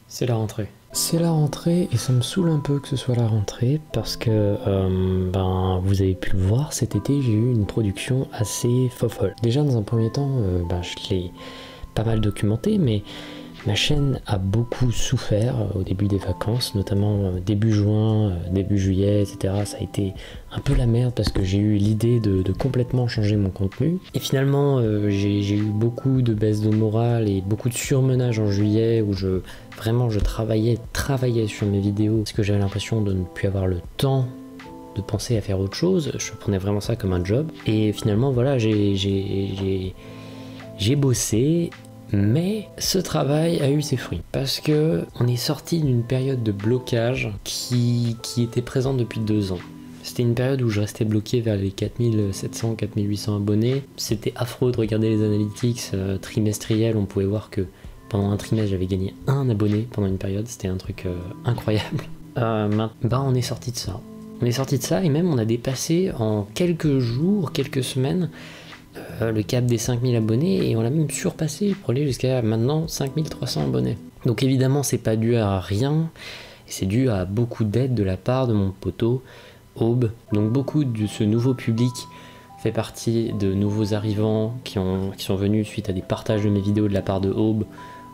C'est la rentrée. C'est la rentrée et ça me saoule un peu que ce soit la rentrée parce que, vous avez pu le voir, cet été j'ai eu une production assez fofolle. Déjà dans un premier temps, je l'ai pas mal documenté, mais ma chaîne a beaucoup souffert au début des vacances, notamment début juin, début juillet, etc. Ça a été un peu la merde parce que j'ai eu l'idée de complètement changer mon contenu. Et finalement, j'ai eu beaucoup de baisse de morale et beaucoup de surmenage en juillet où je travaillais sur mes vidéos parce que j'avais l'impression de ne plus avoir le temps de penser à faire autre chose. Je prenais vraiment ça comme un job. Et finalement, voilà, j'ai bossé. Mais ce travail a eu ses fruits parce que on est sorti d'une période de blocage qui était présente depuis 2 ans. C'était une période où je restais bloqué vers les 4700, 4800 abonnés. C'était affreux de regarder les analytics trimestriels. On pouvait voir que pendant un trimestre, j'avais gagné 1 abonné pendant une période. C'était un truc incroyable. On est sorti de ça. On est sorti de ça et même on a dépassé en quelques jours, quelques semaines, le cap des 5000 abonnés et on l'a même surpassé pour aller jusqu'à maintenant 5300 abonnés. Donc évidemment c'est pas dû à rien, c'est dû à beaucoup d'aide de la part de mon poteau Aube. Donc beaucoup de ce nouveau public fait partie de nouveaux arrivants qui sont venus suite à des partages de mes vidéos de la part de Aube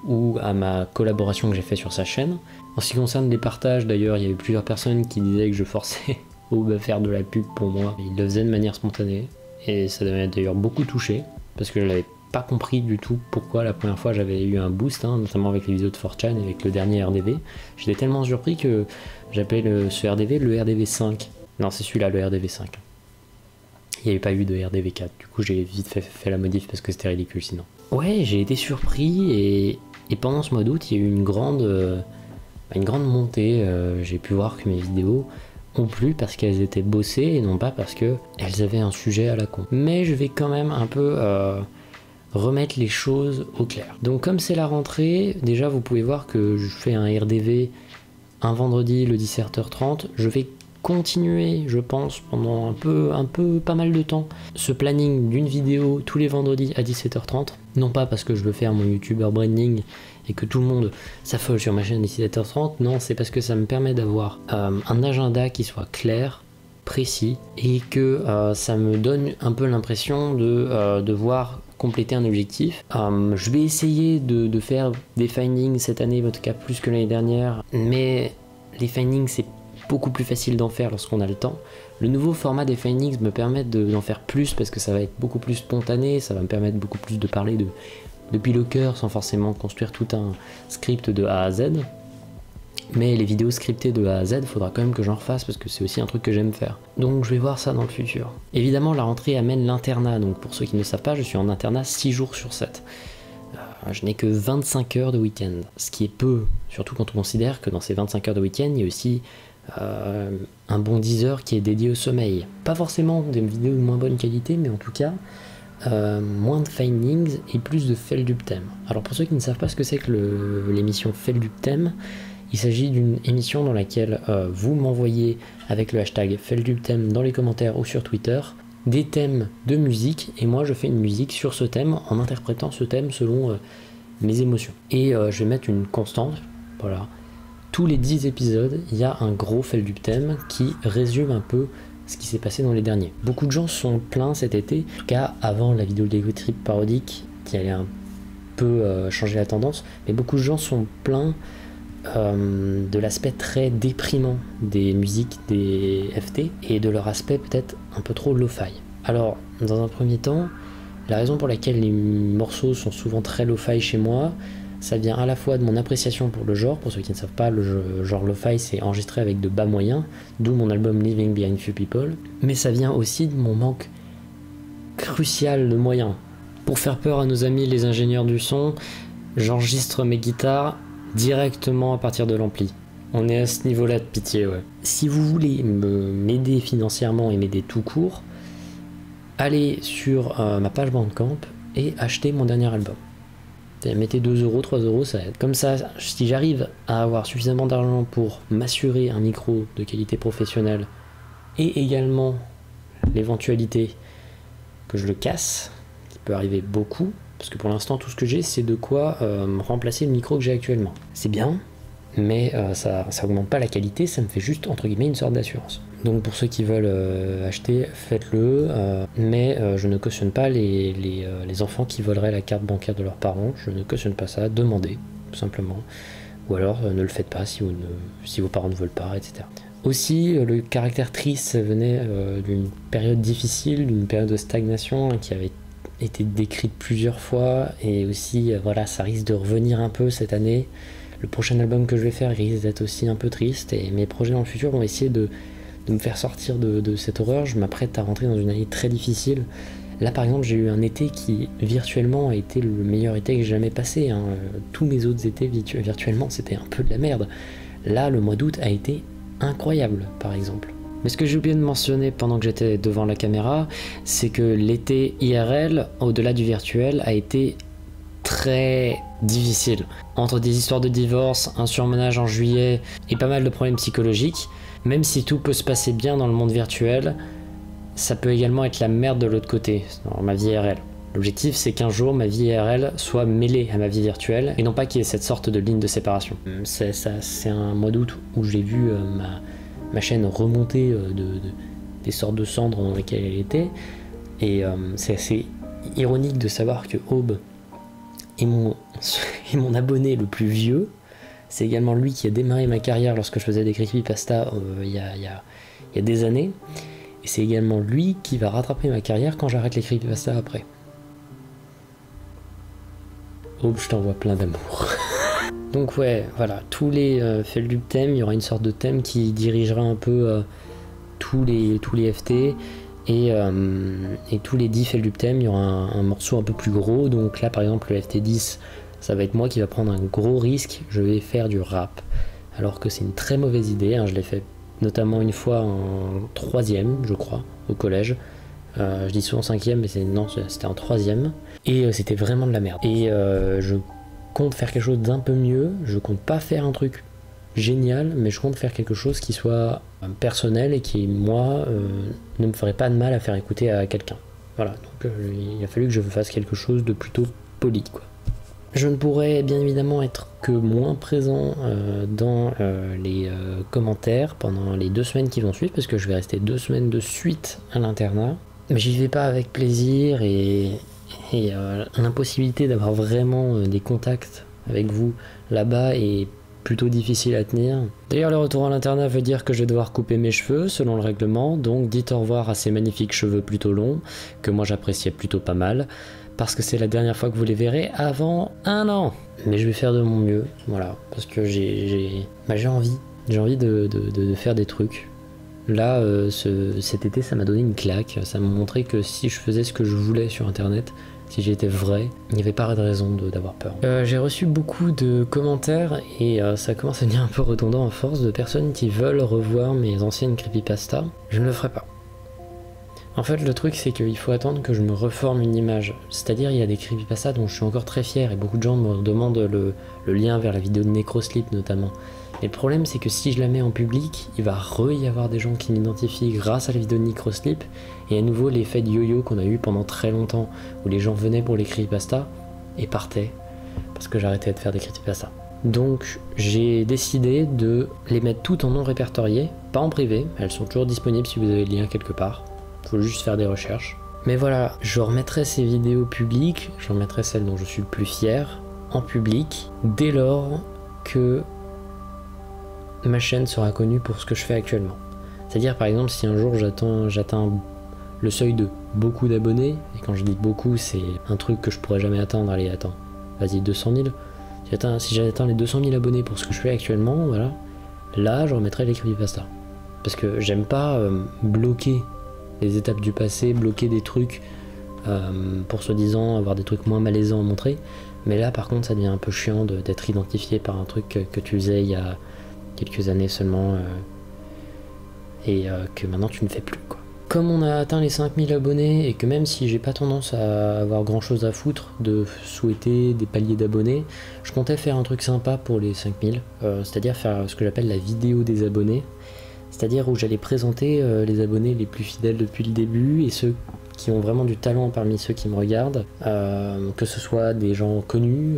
ou à ma collaboration que j'ai fait sur sa chaîne. En ce qui concerne les partages d'ailleurs, il y avait plusieurs personnes qui disaient que je forçais Aube à faire de la pub pour moi. Il le faisait de manière spontanée. Et ça m'a d'ailleurs beaucoup touché, parce que je n'avais pas compris du tout pourquoi la première fois j'avais eu un boost, notamment avec les vidéos de 4chan et avec le dernier RDV. J'étais tellement surpris que j'appelais ce RDV le RDV 5. Non, c'est celui-là, le RDV 5. Il n'y avait pas eu de RDV 4, du coup j'ai vite fait la modif parce que c'était ridicule sinon. Ouais, j'ai été surpris et pendant ce mois d'août, il y a eu une grande montée. J'ai pu voir que mes vidéos ont plu parce qu'elles étaient bossées et non pas parce qu'elles avaient un sujet à la con. Mais je vais quand même un peu remettre les choses au clair. Donc comme c'est la rentrée, déjà vous pouvez voir que je fais un RDV un vendredi le 17h30. Je vais continuer, je pense, pendant pas mal de temps, ce planning d'une vidéo tous les vendredis à 17h30. Non pas parce que je veux faire mon YouTuber branding et que tout le monde s'affole sur ma chaîne à 17h30, non, c'est parce que ça me permet d'avoir un agenda qui soit clair, précis, et que ça me donne un peu l'impression de devoir compléter un objectif. Je vais essayer de faire des findings cette année, en tout cas plus que l'année dernière, mais les findings c'est beaucoup plus facile d'en faire lorsqu'on a le temps. Le nouveau format des findings me permet d'en faire plus parce que ça va être beaucoup plus spontané, ça va me permettre beaucoup plus de parler depuis le cœur sans forcément construire tout un script de A à Z. Mais les vidéos scriptées de A à Z, il faudra quand même que j'en refasse parce que c'est aussi un truc que j'aime faire. Donc je vais voir ça dans le futur. Évidemment, la rentrée amène l'internat, donc pour ceux qui ne savent pas, je suis en internat 6 jours sur 7. Je n'ai que 25 heures de week-end, ce qui est peu, surtout quand on considère que dans ces 25 heures de week-end, il y a aussi un bon 10 heures qui est dédié au sommeil. Pas forcément des vidéos de moins bonne qualité, mais en tout cas moins de findings et plus de Felduptem. Alors pour ceux qui ne savent pas ce que c'est que l'émission Felduptem, il s'agit d'une émission dans laquelle vous m'envoyez avec le hashtag Felduptem dans les commentaires ou sur Twitter des thèmes de musique et moi je fais une musique sur ce thème en interprétant ce thème selon mes émotions. Et je vais mettre une constante, voilà. Tous les 10 épisodes, il y a un gros Felduptem qui résume un peu ce qui s'est passé dans les derniers. Beaucoup de gens sont plaints cet été, car avant la vidéo de Lego Trip parodique, qui allait un peu changer la tendance, mais beaucoup de gens sont plaints de l'aspect très déprimant des musiques des FT, et de leur aspect peut-être un peu trop lo-fi. Alors, dans un premier temps, la raison pour laquelle les morceaux sont souvent très lo-fi chez moi, ça vient à la fois de mon appréciation pour le genre. Pour ceux qui ne savent pas, le genre lo-fi c'est enregistré avec de bas moyens, d'où mon album Living Behind Few People, mais ça vient aussi de mon manque crucial de moyens. Pour faire peur à nos amis les ingénieurs du son, j'enregistre mes guitares directement à partir de l'ampli. On est à ce niveau-là de pitié, ouais. Si vous voulez m'aider financièrement et m'aider tout court, allez sur ma page Bandcamp et achetez mon dernier album. Mettez 2 €, 3 €, ça aide. Comme ça, si j'arrive à avoir suffisamment d'argent pour m'assurer un micro de qualité professionnelle et également l'éventualité que je le casse, qui peut arriver beaucoup, parce que pour l'instant tout ce que j'ai c'est de quoi remplacer le micro que j'ai actuellement. C'est bien, mais ça augmente pas la qualité, ça me fait juste entre guillemets une sorte d'assurance. Donc pour ceux qui veulent acheter, faites-le, mais je ne cautionne pas les enfants qui voleraient la carte bancaire de leurs parents, je ne cautionne pas ça, demandez tout simplement, ou alors ne le faites pas si vos parents ne veulent pas, etc. Aussi, le caractère triste, ça venait d'une période difficile, d'une période de stagnation qui avait été décrite plusieurs fois, et aussi voilà, ça risque de revenir un peu cette année. Le prochain album que je vais faire risque d'être aussi un peu triste, et mes projets dans le futur vont essayer de me faire sortir de cette horreur. Je m'apprête à rentrer dans une année très difficile. Là par exemple j'ai eu un été qui virtuellement a été le meilleur été que j'ai jamais passé, hein. Tous mes autres étés virtuellement c'était un peu de la merde. Là le mois d'août a été incroyable par exemple. Mais ce que j'ai oublié de mentionner pendant que j'étais devant la caméra, c'est que l'été IRL, au-delà du virtuel, a été très difficile. Entre des histoires de divorce, un surmenage en juillet et pas mal de problèmes psychologiques, même si tout peut se passer bien dans le monde virtuel, ça peut également être la merde de l'autre côté, dans ma vie IRL. L'objectif c'est qu'un jour ma vie IRL soit mêlée à ma vie virtuelle et non pas qu'il y ait cette sorte de ligne de séparation. C'est un mois d'août où j'ai vu ma chaîne remonter des sortes de cendres dans lesquelles elle était, et c'est assez ironique de savoir que Aube est mon abonné le plus vieux. C'est également lui qui a démarré ma carrière lorsque je faisais des creepypasta il y a des années, et c'est également lui qui va rattraper ma carrière quand j'arrête les creepypasta après. Aube, je t'envoie plein d'amour. Donc ouais, voilà, tous les Feldup thèmes, il y aura une sorte de thème qui dirigera un peu tous les FT, et tous les 10 Feldup thèmes, il y aura un morceau un peu plus gros. Donc là par exemple le FT10, ça va être moi qui va prendre un gros risque, je vais faire du rap. Alors que c'est une très mauvaise idée, hein. Je l'ai fait notamment une fois en 3ème, je crois, au collège. Je dis souvent 5ème, mais c'était en 3ème. Et c'était vraiment de la merde. Et je compte faire quelque chose d'un peu mieux, je compte pas faire un truc génial, mais je compte faire quelque chose qui soit personnel et qui, moi, ne me ferait pas de mal à faire écouter à quelqu'un. Voilà, donc il a fallu que je fasse quelque chose de plutôt poli, quoi. Je ne pourrais bien évidemment être que moins présent dans les commentaires pendant les 2 semaines qui vont suivre, parce que je vais rester 2 semaines de suite à l'internat. Mais j'y vais pas avec plaisir, et l'impossibilité d'avoir vraiment des contacts avec vous là-bas est plutôt difficile à tenir. D'ailleurs le retour à l'internat veut dire que je vais devoir couper mes cheveux selon le règlement, donc dites au revoir à ces magnifiques cheveux plutôt longs, que moi j'appréciais plutôt pas mal, parce que c'est la dernière fois que vous les verrez avant 1 an. Mais je vais faire de mon mieux, voilà, parce que j'ai envie de faire des trucs. Là, cet été, ça m'a donné une claque, ça m'a montré que si je faisais ce que je voulais sur internet, si j'étais vrai, il n'y avait pas de raison d'avoir peur. J'ai reçu beaucoup de commentaires, et ça commence à devenir un peu redondant à force, de personnes qui veulent revoir mes anciennes creepypasta. Je ne le ferai pas. En fait, le truc, c'est qu'il faut attendre que je me reforme une image. C'est-à-dire, il y a des creepypasta dont je suis encore très fier, et beaucoup de gens me demandent le lien vers la vidéo de Necrosleep notamment. Et le problème, c'est que si je la mets en public, il va y avoir des gens qui m'identifient grâce à la vidéo de Necrosleep, et à nouveau l'effet de yo-yo qu'on a eu pendant très longtemps, où les gens venaient pour les creepypasta et partaient, parce que j'arrêtais de faire des creepypasta. Donc j'ai décidé de les mettre toutes en non répertorié, pas en privé, elles sont toujours disponibles si vous avez le lien quelque part, faut juste faire des recherches. Mais voilà, je remettrai ces vidéos publiques, je remettrai celles dont je suis le plus fier, en public, dès lors que ma chaîne sera connue pour ce que je fais actuellement. C'est-à-dire par exemple si un jour j'atteins le seuil de beaucoup d'abonnés, et quand je dis beaucoup c'est un truc que je pourrais jamais atteindre, allez attends, vas-y 200 000, si j'atteins les 200 000 abonnés pour ce que je fais actuellement, voilà, là je remettrai les creepypasta. Parce que j'aime pas bloquer les étapes du passé, bloquer des trucs pour soi-disant avoir des trucs moins malaisants à montrer, mais là par contre ça devient un peu chiant d'être identifié par un truc que tu faisais il y a quelques années seulement, et que maintenant tu ne fais plus, quoi. Comme on a atteint les 5000 abonnés, et que même si j'ai pas tendance à avoir grand chose à foutre de souhaiter des paliers d'abonnés, je comptais faire un truc sympa pour les 5000, c'est-à-dire faire ce que j'appelle la vidéo des abonnés, c'est-à-dire où j'allais présenter les abonnés les plus fidèles depuis le début, et ceux qui ont vraiment du talent parmi ceux qui me regardent, que ce soit des gens connus,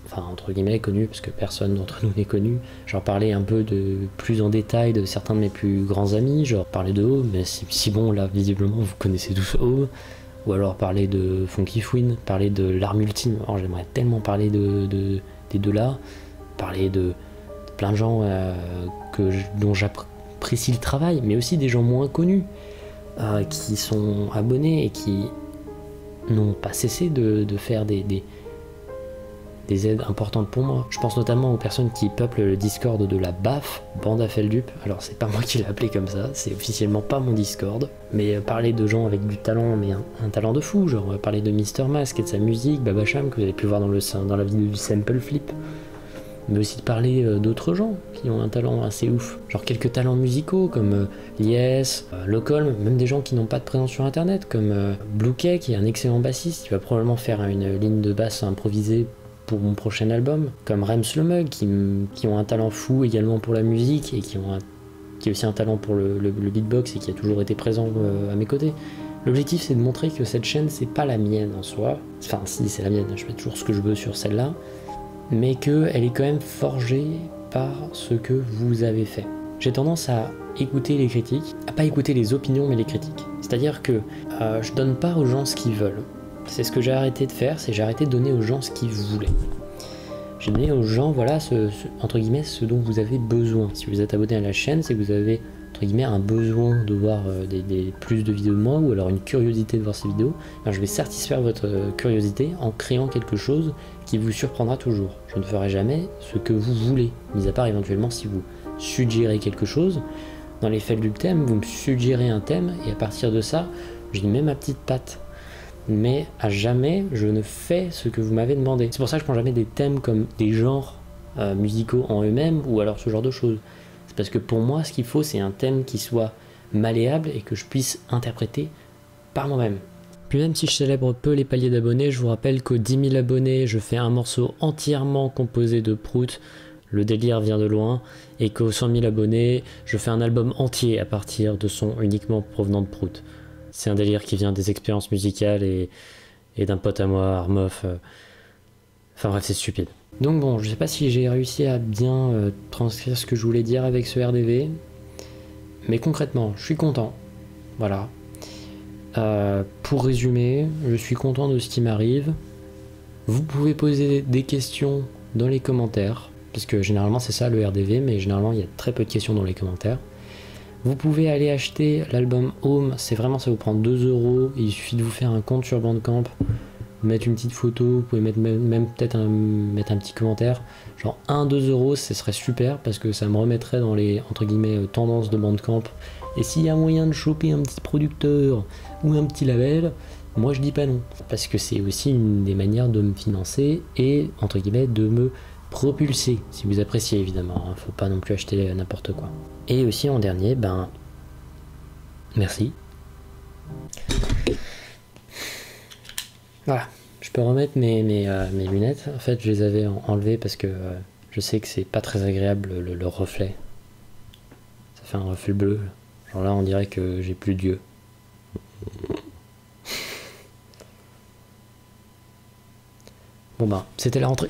enfin entre guillemets connus parce que personne d'entre nous n'est connu. Genre parler un peu de plus en détail de certains de mes plus grands amis, genre parler de Home, mais si bon là visiblement vous connaissez tous Home, ou alors parler de Funky Fouine, parler de l'arme ultime. Alors j'aimerais tellement parler des deux là, parler de plein de gens dont j'apprécie le travail, mais aussi des gens moins connus. Qui sont abonnés et qui n'ont pas cessé de faire des aides importantes pour moi. Je pense notamment aux personnes qui peuplent le Discord de la BAF, Bande à Feldup. Alors c'est pas moi qui l'ai appelé comme ça, c'est officiellement pas mon Discord. Mais parler de gens avec du talent, mais un talent de fou, genre parler de Mister Mask et de sa musique, Babacham, que vous avez pu voir dans la vidéo du Sample Flip. Mais aussi de parler d'autres gens qui ont un talent assez ouf. Genre quelques talents musicaux comme Lies, Locolm, même des gens qui n'ont pas de présence sur internet comme Bluekay qui est un excellent bassiste, qui va probablement faire une ligne de basse improvisée pour mon prochain album, comme Rems le Mug qui ont un talent fou également pour la musique et qui a aussi un talent pour le beatbox et qui a toujours été présent à mes côtés. L'objectif c'est de montrer que cette chaîne c'est pas la mienne en soi, enfin si c'est la mienne, je fais toujours ce que je veux sur celle-là, mais qu'elle est quand même forgée par ce que vous avez fait. J'ai tendance à écouter les critiques, à pas écouter les opinions mais les critiques. C'est-à-dire que je donne pas aux gens ce qu'ils veulent. C'est ce que j'ai arrêté de faire, c'est j'ai arrêté de donner aux gens ce qu'ils voulaient. J'ai donné aux gens, voilà, entre guillemets, ce dont vous avez besoin. Si vous êtes abonné à la chaîne, c'est que vous avez, entre guillemets, un besoin de voir plus de vidéos de moi, ou alors une curiosité de voir ces vidéos. Alors, je vais satisfaire votre curiosité en créant quelque chose qui vous surprendra toujours. Je ne ferai jamais ce que vous voulez, mis à part éventuellement si vous suggérez quelque chose. Dans les faits du thème, vous me suggérez un thème, et à partir de ça, je mets ma petite patte. Mais à jamais je ne fais ce que vous m'avez demandé. C'est pour ça que je prends jamais des thèmes comme des genres musicaux en eux-mêmes ou alors ce genre de choses. C'est parce que pour moi ce qu'il faut c'est un thème qui soit malléable et que je puisse interpréter par moi-même. Puis même si je célèbre peu les paliers d'abonnés, je vous rappelle qu'aux 10 000 abonnés je fais un morceau entièrement composé de prout. Le délire vient de loin, et qu'aux 100 000 abonnés je fais un album entier à partir de sons uniquement provenant de prout. C'est un délire qui vient des expériences musicales et d'un pote à moi, Armoff. Enfin bref, c'est stupide. Donc bon, je sais pas si j'ai réussi à bien transcrire ce que je voulais dire avec ce RDV. Mais concrètement, je suis content. Voilà. Pour résumer, je suis content de ce qui m'arrive. Vous pouvez poser des questions dans les commentaires. Parce que généralement c'est ça le RDV, mais généralement il y a très peu de questions dans les commentaires. Vous pouvez aller acheter l'album Home, c'est vraiment, ça vous prend 2 €, il suffit de vous faire un compte sur Bandcamp, mettre une petite photo, vous pouvez mettre même peut-être mettre un petit commentaire, genre 1-2 €, ce serait super parce que ça me remettrait dans les entre guillemets tendances de Bandcamp. Et s'il y a moyen de choper un petit producteur ou un petit label, moi je dis pas non, parce que c'est aussi une des manières de me financer et entre guillemets de me propulser, si vous appréciez évidemment, hein, faut pas non plus acheter n'importe quoi. Et aussi en dernier, ben merci. Voilà, je peux remettre mes lunettes. En fait, je les avais enlevées parce que je sais que c'est pas très agréable le reflet. Ça fait un reflet bleu. Genre là, on dirait que j'ai plus d'yeux. Bon ben, c'était la rentrée.